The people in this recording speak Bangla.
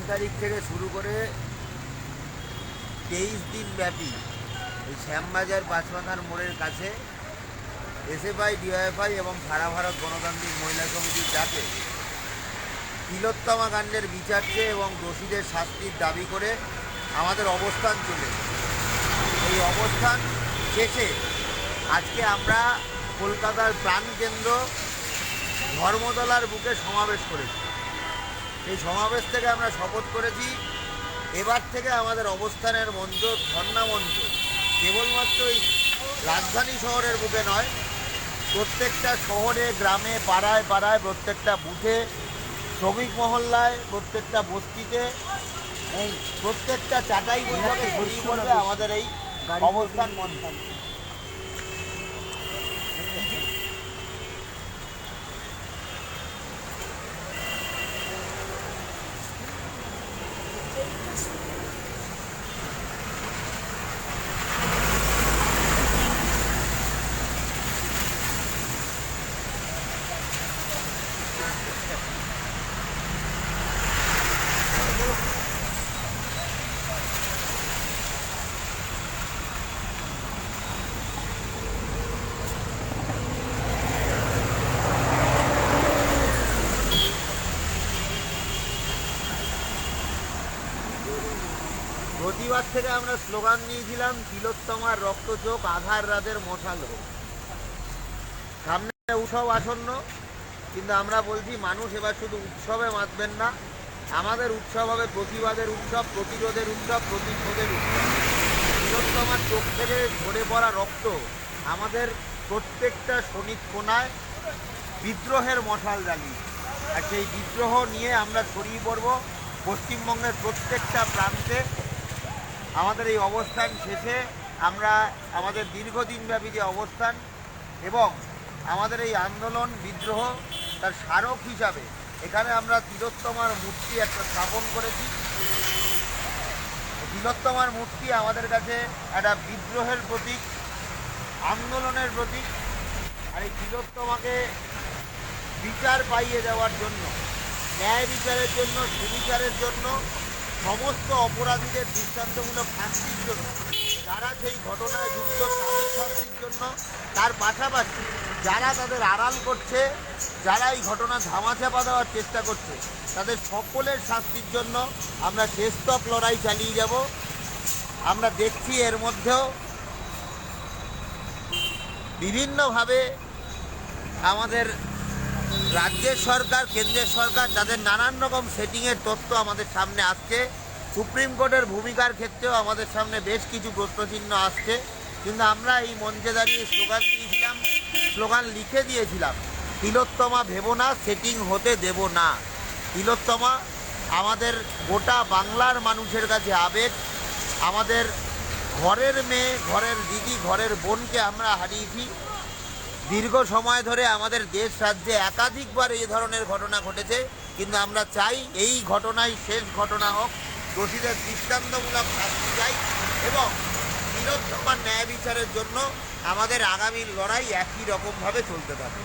তারিখ থেকে শুরু করে 23 দিন ব্যাপী এই শ্যামবাজার পাঁচমাথার মোড়ের কাছে এসএফআই, ডিওএফআই এবং সারা ভারত গণতান্ত্রিক মহিলা সমিতির ডাকে তিলোত্তমা কাণ্ডের বিচার চেয়ে এবং দোষীদের শাস্তির দাবি করে আমাদের অবস্থান চলেছে। এই অবস্থান শেষে আজকে আমরা কলকাতার প্রাণকেন্দ্র ধর্মতলার বুকে সমাবেশ করেছি। এই সমাবেশ থেকে আমরা শপথ করেছি এবার থেকে আমাদের অবস্থানের মঞ্চ, ধর্ণা মঞ্চ কেবলমাত্র এই রাজধানী শহরের বুকে নয়, প্রত্যেকটা শহরে, গ্রামে, পাড়ায় পাড়ায়, প্রত্যেকটা বুথে, শ্রমিক মহল্লায়, প্রত্যেকটা বস্তিতে, এই প্রত্যেকটা চাটাই বৈঠকে ছড়িয়ে পড়বে আমাদের এই অবস্থান মঞ্চ। প্রতিবাদ থেকে আমরা স্লোগান নিয়েছিলাম, তিলোত্তমার রক্তচোখ আধার রাতের মশাল হোক। সামনে উৎসব আসন্ন, কিন্তু আমরা বলছি মানুষ এবার শুধু উৎসবে মাতবেন না, আমাদের উৎসব হবে প্রতিবাদের উৎসব, প্রতিরোধের উৎসব, প্রতিশোধের উৎসব। তিলোত্তমার চোখ থেকে ঝরে পড়া রক্ত আমাদের প্রত্যেকটা শনিক কোণায় বিদ্রোহের মশাল জ্বালিয়ে, আর সেই বিদ্রোহ নিয়ে আমরা ছড়িয়ে পড়ব পশ্চিমবঙ্গের প্রত্যেকটা প্রান্তে। আমাদের এই অবস্থান শেষে আমরা আমাদের দীর্ঘদিনব্যাপী যে অবস্থান এবং আমাদের এই আন্দোলন, বিদ্রোহ, তার স্মারক হিসাবে এখানে আমরা তিলোত্তমার মূর্তি একটা স্থাপন করেছি। তিলোত্তমার মূর্তি আমাদের কাছে একটা বিদ্রোহের প্রতীক, আন্দোলনের প্রতীক। আর এই তিলোত্তমাকে বিচার পাইয়ে দেওয়ার জন্য, ন্যায় বিচারের জন্য, সুবিচারের জন্য, সমস্ত অপরাধীদের দৃষ্টান্তমূলক শাস্তির জন্য, যারা সেই ঘটনায় যুক্ত তাদের শাস্তির জন্য, তার পাশাপাশি যারা তাদের আড়াল করছে, যারা এই ঘটনা ধামাচাপা দেওয়ার চেষ্টা করছে, তাদের সকলের শাস্তির জন্য আমরা শেষতক লড়াই চালিয়ে যাব। আমরা দেখছি এর মধ্যেও বিভিন্নভাবে আমাদের রাজ্যের সরকার, কেন্দ্রের সরকার, তাদের নানান রকম সেটিংয়ের তথ্য আমাদের সামনে আসছে। সুপ্রিম কোর্টের ভূমিকার ক্ষেত্রেও আমাদের সামনে বেশ কিছু প্রশ্নচিহ্ন আসছে। কিন্তু আমরা এই মঞ্চে দাঁড়িয়ে স্লোগান দিয়েছিলাম, স্লোগান লিখে দিয়েছিলাম, তিলোত্তমা ভেবো না, সেটিং হতে দেব না। তিলোত্তমা আমাদের গোটা বাংলার মানুষের কাছে আবেগ। আমাদের ঘরের মেয়ে, ঘরের দিদি, ঘরের বোনকে আমরা হারিয়েছি। দীর্ঘ সময় ধরে আমাদের দেশ রাজ্যে একাধিকবার এই ধরনের ঘটনা ঘটেছে, কিন্তু আমরা চাই এই ঘটনাই শেষ ঘটনা হোক, দোষীদের দৃষ্টান্তমূলক শাস্তি চাই এবং তিলোত্তমার ন্যায় বিচারের জন্য আমাদের আগামী লড়াই একই রকমভাবে চলতে থাকে।